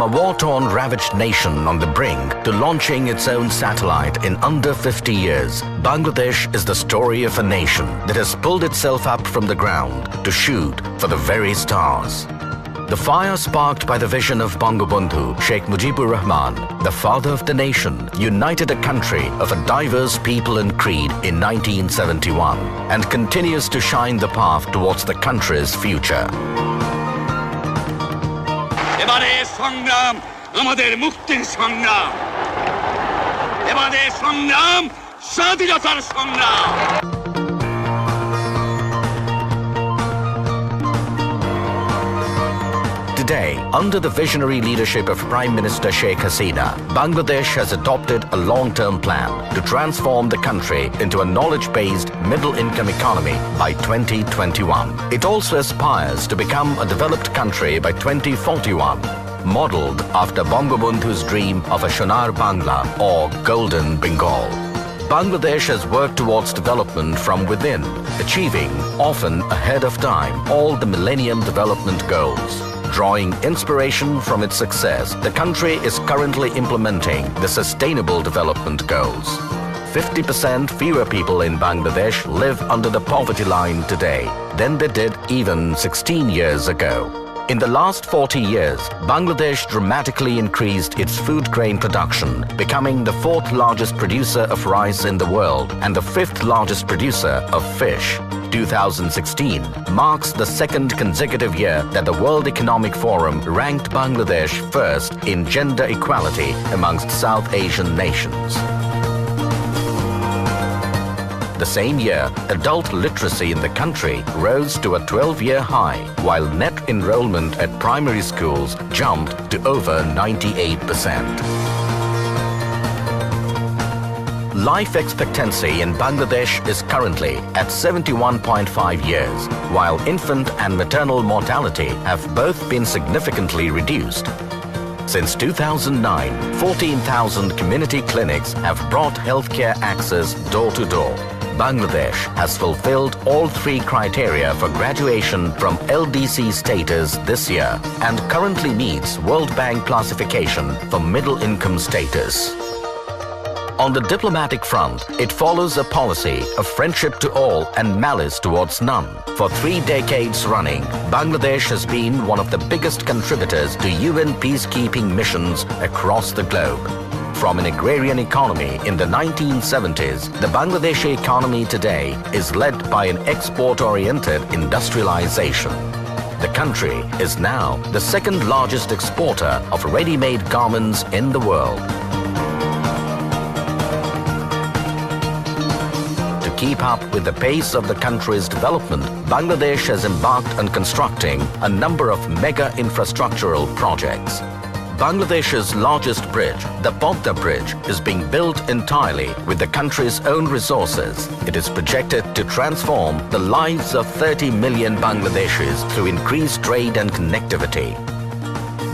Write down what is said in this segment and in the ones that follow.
From a war-torn, ravaged nation on the brink to launching its own satellite in under 50 years, Bangladesh is the story of a nation that has pulled itself up from the ground to shoot for the very stars. The fire sparked by the vision of Bangabandhu Sheikh Mujibur Rahman, the father of the nation, united a country of a diverse people and creed in 1971 and continues to shine the path towards the country's future. এবারে সংগ্রাম আমাদের মুক্তির সংগ্রাম এবারে সংগ্রাম স্বাধীনতার সংগ্রাম Today, under the visionary leadership of Prime Minister Sheikh Hasina, Bangladesh has adopted a long-term plan to transform the country into a knowledge-based middle-income economy by 2021. It also aspires to become a developed country by 2041, modeled after Bangabandhu's dream of a Sonar Bangla or Golden Bengal. Bangladesh has worked towards development from within, achieving, often ahead of time, all the Millennium Development Goals. Drawing inspiration from its success, the country is currently implementing the Sustainable Development Goals. 50% fewer people in Bangladesh live under the poverty line today than they did even 16 years ago. In the last 40 years, Bangladesh dramatically increased its food grain production, becoming the fourth largest producer of rice in the world and the fifth largest producer of fish. 2016 marks the second consecutive year that the World Economic Forum ranked Bangladesh first in gender equality amongst South Asian nations. The same year, adult literacy in the country rose to a 12-year high, while net enrollment at primary schools jumped to over 98%. Life expectancy in Bangladesh is currently at 71.5 years, while infant and maternal mortality have both been significantly reduced. Since 2009, 14,000 community clinics have brought healthcare access door to door. Bangladesh has fulfilled all three criteria for graduation from LDC status this year and currently meets World Bank classification for middle-income status. On the diplomatic front, it follows a policy of friendship to all and malice towards none. For 3 decades running, Bangladesh has been one of the biggest contributors to UN peacekeeping missions across the globe. From an agrarian economy in the 1970s, the Bangladeshi economy today is led by an export-oriented industrialization. The country is now the second largest exporter of ready-made garments in the world. To keep up with the pace of the country's development, Bangladesh has embarked on constructing a number of mega infrastructural projects. Bangladesh's largest bridge, the Podda Bridge, is being built entirely with the country's own resources. It is projected to transform the lives of 30 million Bangladeshis through increased trade and connectivity.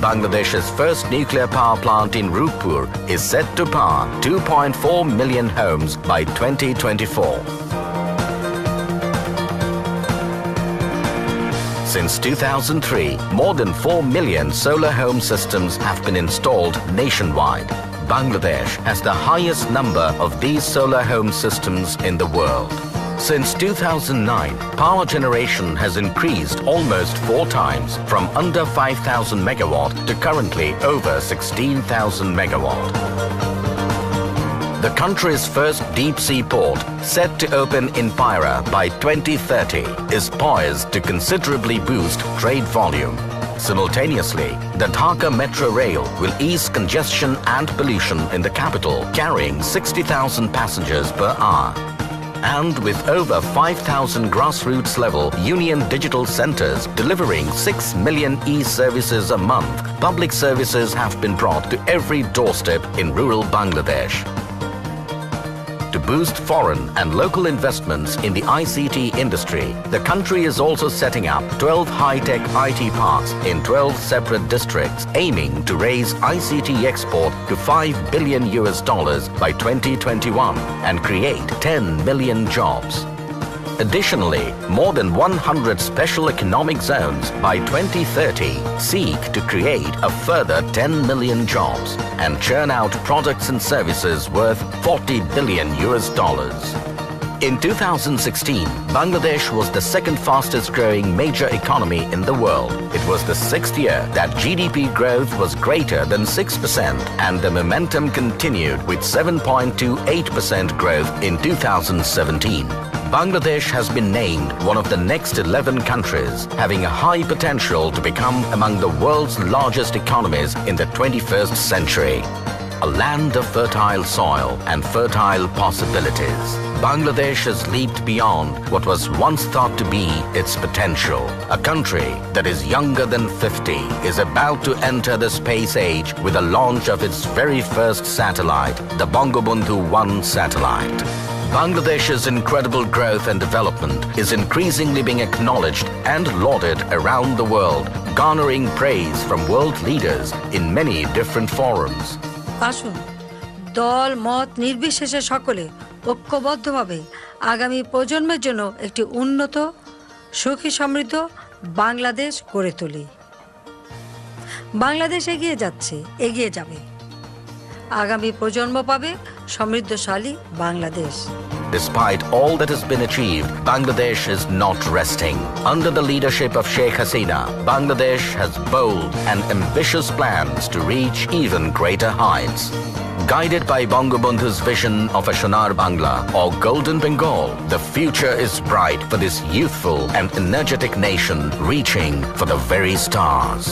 Bangladesh's first nuclear power plant in Rupur is set to power 2.4 million homes by 2024. Since 2003, more than 4 million solar home systems have been installed nationwide. Bangladesh has the highest number of these solar home systems in the world. Since 2009, power generation has increased almost 4 times from under 5,000 megawatt to currently over 16,000 megawatt. The country's first deep-sea port, set to open in Paira by 2030, is poised to considerably boost trade volume. Simultaneously, the Dhaka Metro Rail will ease congestion and pollution in the capital, carrying 60,000 passengers per hour. And with over 5,000 grassroots-level Union Digital Centers delivering 6 million e-services a month, public services have been brought to every doorstep in rural Bangladesh. To boost foreign and local investments in the ICT industry, the country is also setting up 12 high-tech IT parks in 12 separate districts, aiming to raise ICT export to $5 billion by 2021 and create 10 million jobs. Additionally, more than 100 special economic zones by 2030 seek to create a further 10 million jobs and churn out products and services worth $40 billion. In 2016, Bangladesh was the second fastest growing major economy in the world. It was the sixth year that GDP growth was greater than 6%, and the momentum continued with 7.28% growth in 2017. Bangladesh has been named one of the next 11 countries having a high potential to become among the world's largest economies in the 21st century. A land of fertile soil and fertile possibilities, Bangladesh has leaped beyond what was once thought to be its potential. A country that is younger than 50 is about to enter the space age with the launch of its very first satellite, the Bangabandhu 1 satellite. Bangladesh's incredible growth and development is increasingly being acknowledged and lauded around the world, garnering praise from world leaders in many different forums. আসুন দল মত নির্বিশেষে সকলে ঐক্যবদ্ধভাবে আগামী প্রজন্মের জন্য একটি উন্নত সুখী সমৃদ্ধ বাংলাদেশ গড়ে তুলি। বাংলাদেশ এগিয়ে যাচ্ছে, এগিয়ে যাবে। আগামী প্রজন্ম পাবে সমৃদ্ধশালী Bangladesh. Despite all that has been achieved, Bangladesh is not resting. Under the leadership of Sheikh Hasina, Bangladesh has bold and ambitious plans to reach even greater heights. Guided by Bangabandhu's vision of a Sonar Bangla or Golden Bengal, the future is bright for this youthful and energetic nation reaching for the very stars.